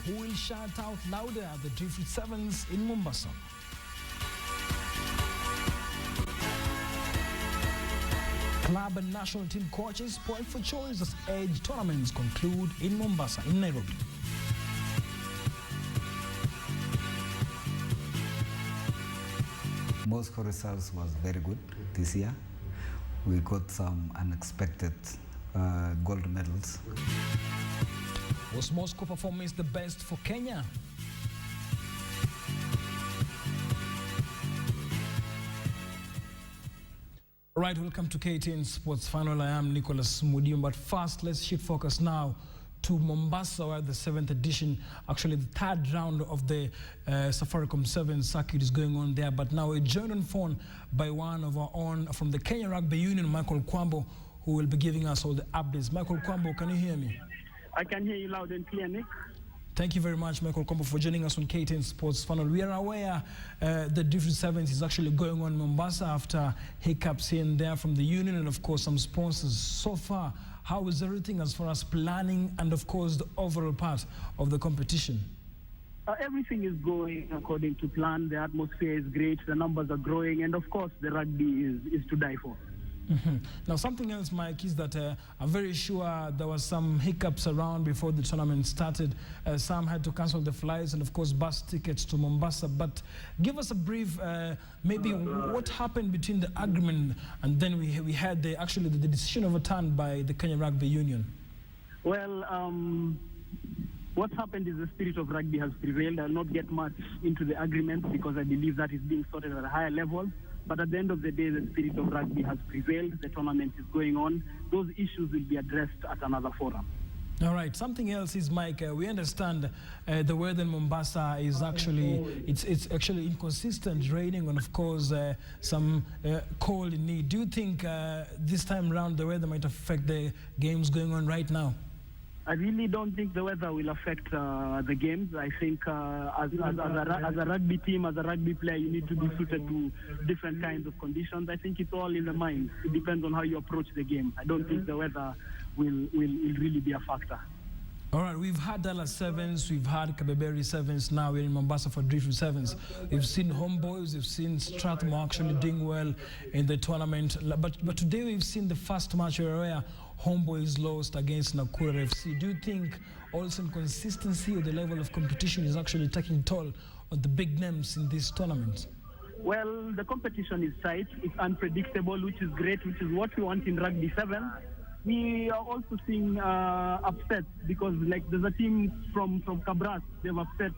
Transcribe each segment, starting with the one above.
Who will shout out louder at the Drifted Sevens in Mombasa? Club and national team coaches point for choice as age tournaments conclude in Mombasa, in Nairobi. Moscow results was very good this year. We got some unexpected gold medals. Was Moscow performance the best for Kenya? All right, welcome to KTN Sports Final. I am Nicholas Mudium, but first let's shift focus now to Mombasa, where the 7th edition, actually the 3rd round of the Safaricom 7 circuit is going on there. But now we're joined on phone by one of our own from the Kenya Rugby Union, Michael Kwambo, who will be giving us all the updates. Michael Kwambo, can you hear me? I can hear you loud and clear, Nick. Thank you very much, Michael Kwambo, for joining us on KTN Sports Funnel. We are aware the Drifted Sevens is actually going on in Mombasa after hiccups here and there from the union and, of course, some sponsors. So far, how is everything as far as planning and, of course, the overall part of the competition? Everything is going according to plan. The atmosphere is great. The numbers are growing. And, of course, the rugby is to die for. Now, something else, Mike, is that I'm very sure there was some hiccups around before the tournament started. Some had to cancel the flights and, of course, bus tickets to Mombasa. But give us a brief, maybe what happened between the agreement and then we had the decision overturned by the Kenya Rugby Union. Well, what happened is the spirit of rugby has prevailed. I'll not get much into the agreement because I believe that is being sorted at a higher level. But at the end of the day, the spirit of rugby has prevailed. The tournament is going on. Those issues will be addressed at another forum. All right. Something else is, Mike, we understand the weather in Mombasa is actually, it's actually inconsistent, raining, and of course some cold in need. Do you think this time around the weather might affect the games going on right now? I really don't think the weather will affect the games. I think as a rugby team, as a rugby player, you need to be suited to different kinds of conditions. I think it's all in the mind. It depends on how you approach the game. I don't think the weather will really be a factor. All right, we've had Dallas Sevens, we've had Kabeberi Sevens, now we're in Mombasa for Drifted Sevens. We've seen Homeboys, we've seen Strathmore actually doing well in the tournament. But today we've seen the first match where Homeboys lost against Nakura FC. Do you think also inconsistency or the level of competition is actually taking toll on the big names in this tournament? Well, the competition is tight, it's unpredictable, which is great, which is what we want in Rugby 7. We are also seeing upsets because, like, there's a team from Cabras. They've upset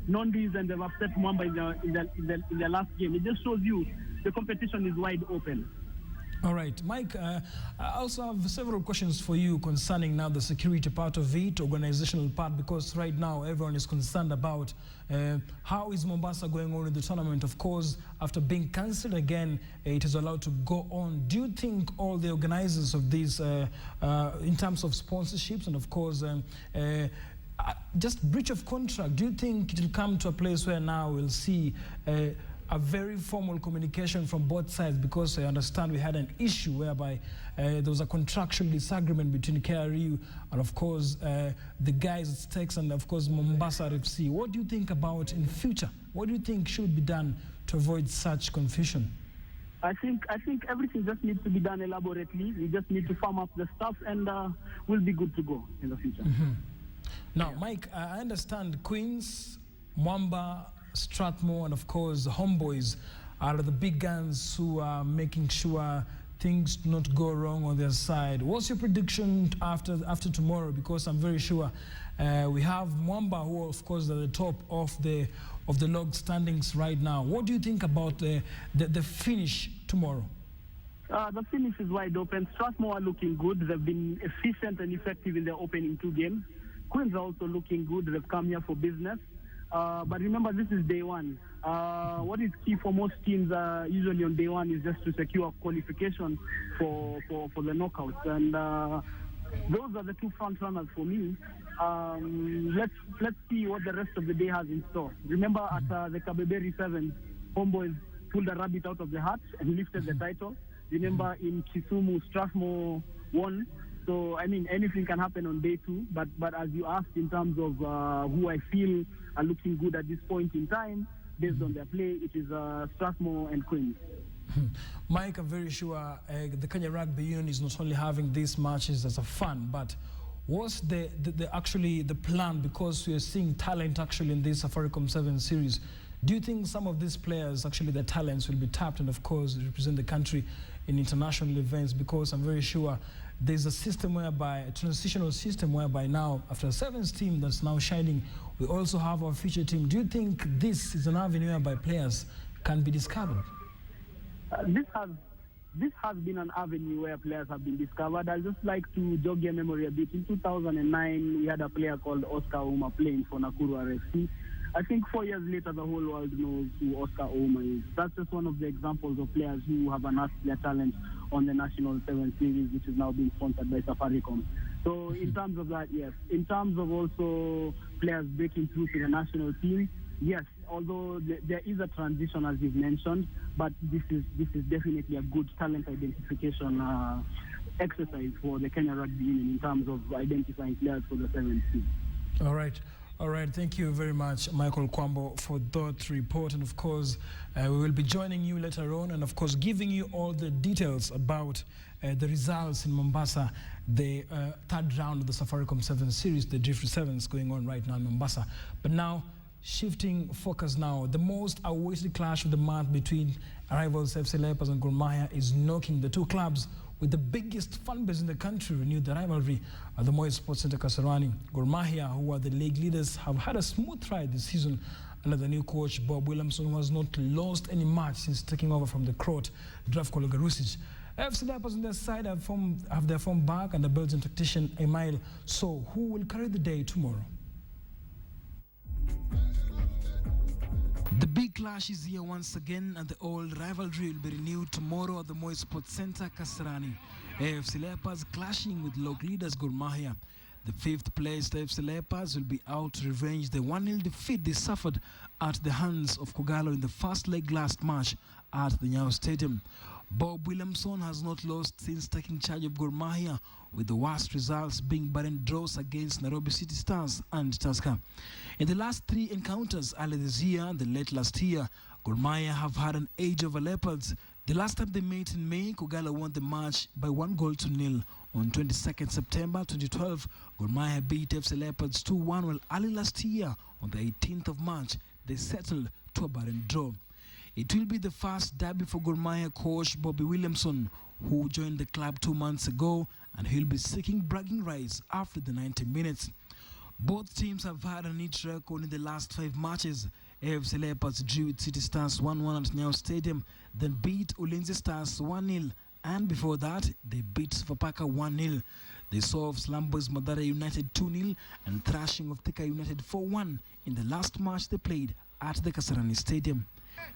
Nondis and they've upset Mwamba in their last game. It just shows you the competition is wide open. All right, Mike, I also have several questions for you concerning now the security part of it, organizational part, because right now everyone is concerned about how is Mombasa going on in the tournament. Of course, after being cancelled again, it is allowed to go on. Do you think all the organizers of these, in terms of sponsorships and of course, just breach of contract, do you think it will come to a place where now we'll see a very formal communication from both sides? Because I understand we had an issue whereby there was a contractual disagreement between KRU and of course the guys at Stakes and of course Mombasa FC. What do you think about in future? What do you think should be done to avoid such confusion? I think everything just needs to be done elaborately. We just need to firm up the stuff and we'll be good to go in the future. Now, yeah. Mike, I understand Queens, Mwamba, Strathmore, and of course Homeboys are the big guns who are making sure things do not go wrong on their side. What's your prediction after tomorrow? Because I'm very sure we have Mwamba, who of course are the top of the log standings right now. What do you think about the finish tomorrow? The finish is wide open. Strathmore are looking good. They've been efficient and effective in their opening 2 games. Queens are also looking good. They've come here for business. But remember, this is day one. What is key for most teams usually on day one is just to secure qualification for the knockouts. And those are the 2 front runners for me. Let's see what the rest of the day has in store. Remember, at the Kabeberi 7, Homeboys pulled a rabbit out of the hat and lifted the title. Remember, in Kisumu, Strathmore won. So, I mean, anything can happen on day 2. But as you asked in terms of who I feel are looking good at this point in time, based on their play, it is Strathmore and Queens. Mike, I'm very sure the Kenya Rugby Union is not only having these matches as a fun, but what's the plan? Because we are seeing talent actually in this Safaricom 7 series. Do you think some of these players, actually their talents will be tapped and of course represent the country in international events? Because I'm very sure there's a system whereby, a transitional system whereby now, after 7th team that's now shining, we also have our future team. Do you think this is an avenue whereby players can be discovered? This has been an avenue where players have been discovered. I'd just like to jog your memory a bit. In 2009, we had a player called Oscar Ouma playing for Nakuru RFC. I think 4 years later, the whole world knows who Oscar Ouma is. That's just one of the examples of players who have announced their talent on the National 7 Series, which is now being sponsored by Safaricom. So in terms of that, yes. In terms of also players breaking through to the national team, yes, although there is a transition, as you've mentioned, but this is definitely a good talent identification exercise for the Kenya Rugby Union in terms of identifying players for the 7th team. All right. Thank you very much, Michael Kwambo, for that report. And of course, we will be joining you later on and of course giving you all the details about the results in Mombasa, the third round of the Safaricom 7 series, the Drift 7s going on right now in Mombasa. But now, shifting focus now, the most awaited clash of the month between rivals FC Leopards and Gor Mahia is knocking the two clubs with the biggest fan base in the country renewed the rivalry at the Moi Sports Centre Kasarani. Gor Mahia, who are the league leaders, have had a smooth ride this season under the new coach Bob Williamson, who has not lost any match since taking over from the Croat Zdravko Logarusic. FC Leopards on their side have their form back, and the Belgian tactician Emile. So, who will carry the day tomorrow? The big clash is here once again, and the old rivalry will be renewed tomorrow at the Moi Sports Centre Kasarani. AFC Leopards clashing with local leaders Gor Mahia. The 5th placed AFC Leopards will be out to revenge the 1-0 defeat they suffered at the hands of Kogalo in the first leg last March at the Nyayo Stadium. Bob Williamson has not lost since taking charge of Gor Mahia, with the worst results being barren draws against Nairobi City Stars and Tusker. In the last 3 encounters early this year and the late last year, Gor Mahia have had an edge over Leopards. The last time they met in May, Kogalo won the match by 1-0. On 22nd September 2012, Gor Mahia beat FC Leopards 2-1, while early last year, on the 18th of March, they settled to a barren draw. It will be the first derby for Gor Mahia coach Bobby Williamson, who joined the club 2 months ago, and he'll be seeking bragging rights after the 90 minutes. Both teams have had a neat record in the last 5 matches. AFC Leopards drew with City Stars 1-1 at Nyayo Stadium, then beat Ulinzi Stars 1-0, and before that, they beat Sofapaka 1-0. They saw of Slumboys Mathare United 2-0 and thrashing of Thika United 4-1 in the last match they played at the Kasarani Stadium.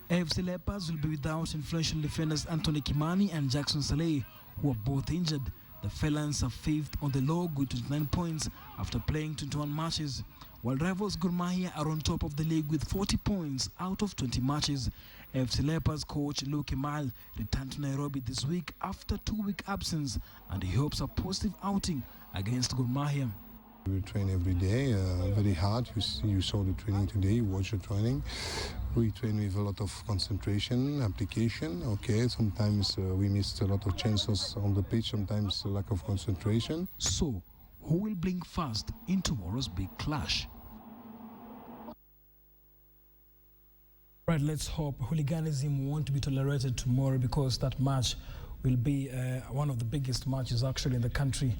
AFC Leopards will be without influential defenders Anthony Kimani and Jackson Saleh, who are both injured. The Felons are 5th on the log with 29 points after playing 21 matches, while rivals Gor Mahia are on top of the league with 40 points out of 20 matches. AFC Leopards coach Luke Emile returned to Nairobi this week after 2-week absence, and he hopes a positive outing against Gor Mahia. We train every day, very hard. You saw the training today, you watched the training. We train with a lot of concentration, application. Okay, sometimes we missed a lot of chances on the pitch, sometimes a lack of concentration. So, who will blink first in tomorrow's big clash? Right, let's hope hooliganism won't be tolerated tomorrow, because that match will be one of the biggest matches actually in the country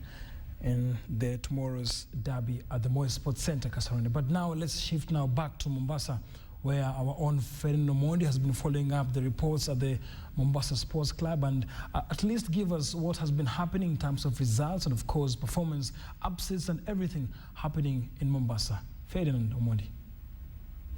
in the tomorrow's derby at the Moi Sports Centre Kasarani. But now let's shift now back to Mombasa, where our own Ferdinand Omondi has been following up the reports at the Mombasa Sports Club and at least give us what has been happening in terms of results and of course performance, upsets and everything happening in Mombasa. Ferdinand Omondi.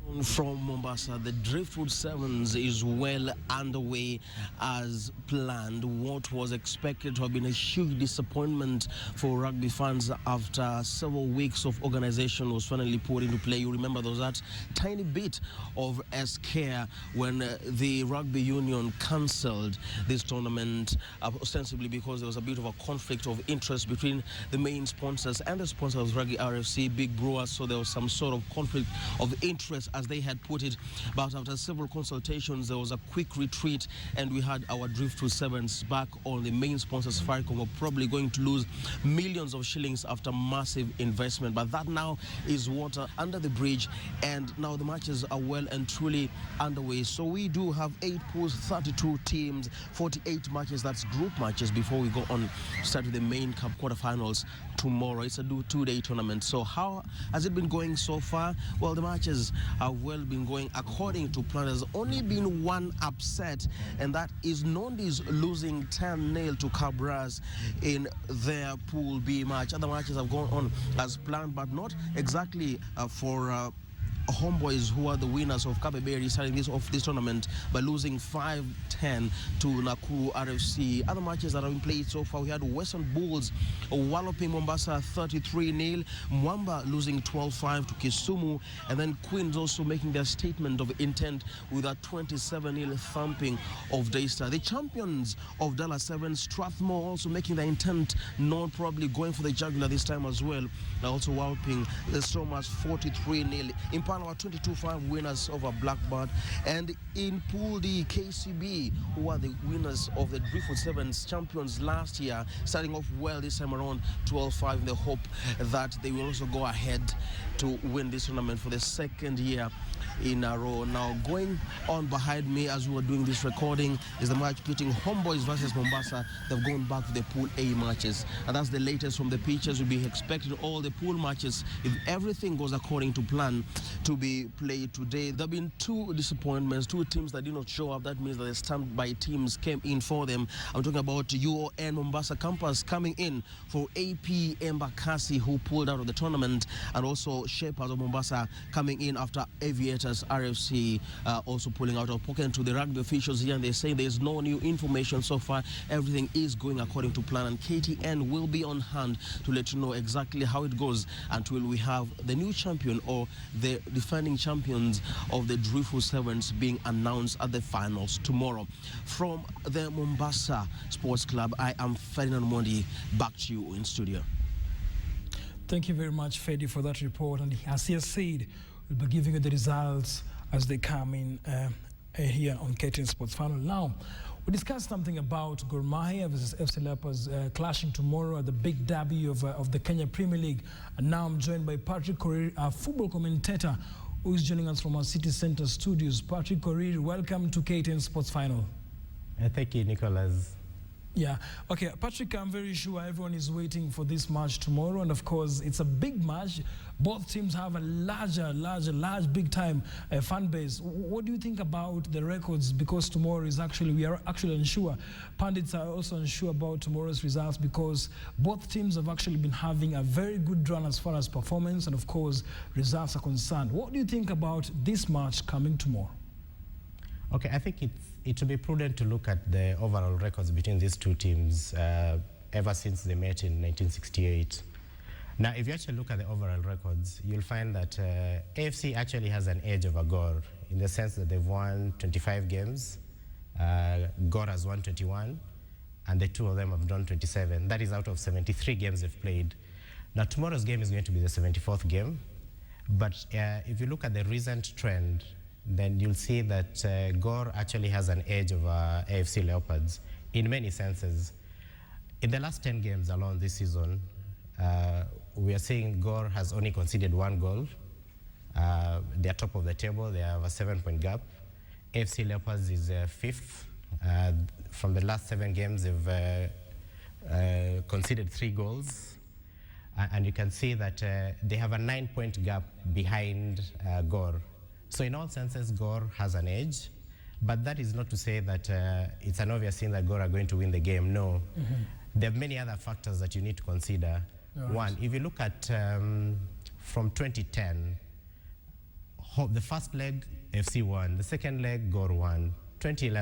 From Mombasa, the Driftwood Sevens is well underway as planned. What was expected to have been a huge disappointment for rugby fans after several weeks of organization was finally put into play. You remember there was that tiny bit of scare when the rugby union cancelled this tournament, ostensibly because there was a bit of a conflict of interest between the main sponsors and the sponsor of Rugby RFC, Big Brewers, so there was some sort of conflict of interest as they had put it. But after several consultations, there was a quick retreat and we had our Driftwood Sevens back on the main sponsor Safaricom. We're probably going to lose millions of shillings after massive investment, but that now is water under the bridge and now the matches are well and truly underway. So we do have 8 pools, 32 teams, 48 matches. That's group matches before we go on start with the main cup quarterfinals tomorrow. It's a 2-day tournament. So how has it been going so far? Well, the matches have well been going according to plan. There's only been one upset, and that is Nondi's losing 10-0 to Cabras in their Pool B match. Other matches have gone on as planned, but not exactly for Homeboys, who are the winners of Kabeberi, starting this off this tournament by losing 5-10 to Nakuru RFC. Other matches that have been played so far, we had Western Bulls walloping Mombasa 33-0, Mwamba losing 12-5 to Kisumu, and then Queens also making their statement of intent with a 27-0 thumping of Daystar. The champions of Dallas 7, Strathmore, also making their intent known, probably going for the jugular this time as well. They're also walloping the Stormers 43-0. In our 22-5 winners over Blackbird, and in Pool D, KCB, who are the winners of the Driftwood Sevens champions last year, starting off well this time around 12-5 in the hope that they will also go ahead to win this tournament for the second year in a row. Now, going on behind me as we were doing this recording is the match pitting Homeboys versus Mombasa. They've gone back to the Pool A matches, and that's the latest from the pitches. We'll be expecting all the pool matches, if everything goes according to plan, to be played today. There have been 2 disappointments, 2 teams that did not show up. That means that the standby teams came in for them. I'm talking about UON Mombasa Campus coming in for AP Embakasi, who pulled out of the tournament, and also Shepherds of Mombasa coming in after Aviators RFC also pulling out of pocket. To the rugby officials here, and they're saying there's no new information so far. Everything is going according to plan, and KTN will be on hand to let you know exactly how it goes until we have the new champion or the defending champions of the Driftwood Sevens being announced at the finals tomorrow. From the Mombasa Sports Club, I am Ferdinand Mondi. Back to you in studio. Thank you very much, Fedi, for that report. And as he has said, we'll be giving you the results as they come in here on KTN Sports Final. Now, we discussed something about Gor Mahia versus FC Leopards clashing tomorrow at the big derby of the Kenya Premier League. And now I'm joined by Patrick Korir, a football commentator, who is joining us from our City Center studios. Patrick Korir, welcome to KTN Sports Final. Thank you, Nicholas. Yeah. Okay, Patrick, I'm very sure everyone is waiting for this match tomorrow, and of course, it's a big match. Both teams have a large, big-time fan base. What do you think about the records? Because tomorrow is we are actually unsure. Pundits are also unsure about tomorrow's results because both teams have actually been having a very good run as far as performance and, of course, results are concerned. What do you think about this match coming tomorrow? Okay, I think it would be prudent to look at the overall records between these 2 teams ever since they met in 1968. Now, if you actually look at the overall records, you'll find that AFC actually has an edge over Gor in the sense that they've won 25 games. Gor has won 21, and the 2 of them have done 27. That is out of 73 games they've played. Now, tomorrow's game is going to be the 74th game, but if you look at the recent trend, then you'll see that Gor actually has an edge over AFC Leopards in many senses. In the last 10 games alone this season, we are seeing Gor has only conceded 1 goal. They're top of the table. They have a 7-point gap. AFC Leopards is 5th. From the last 7 games, they've conceded 3 goals. And you can see that they have a 9-point gap behind Gor. So in all senses, Gor has an edge, but that is not to say that it's an obvious thing that Gor are going to win the game. No. Mm-hmm. There are many other factors that you need to consider. Right. One, if you look at from 2010, the first leg, FC won. The second leg, Gor won. 2011.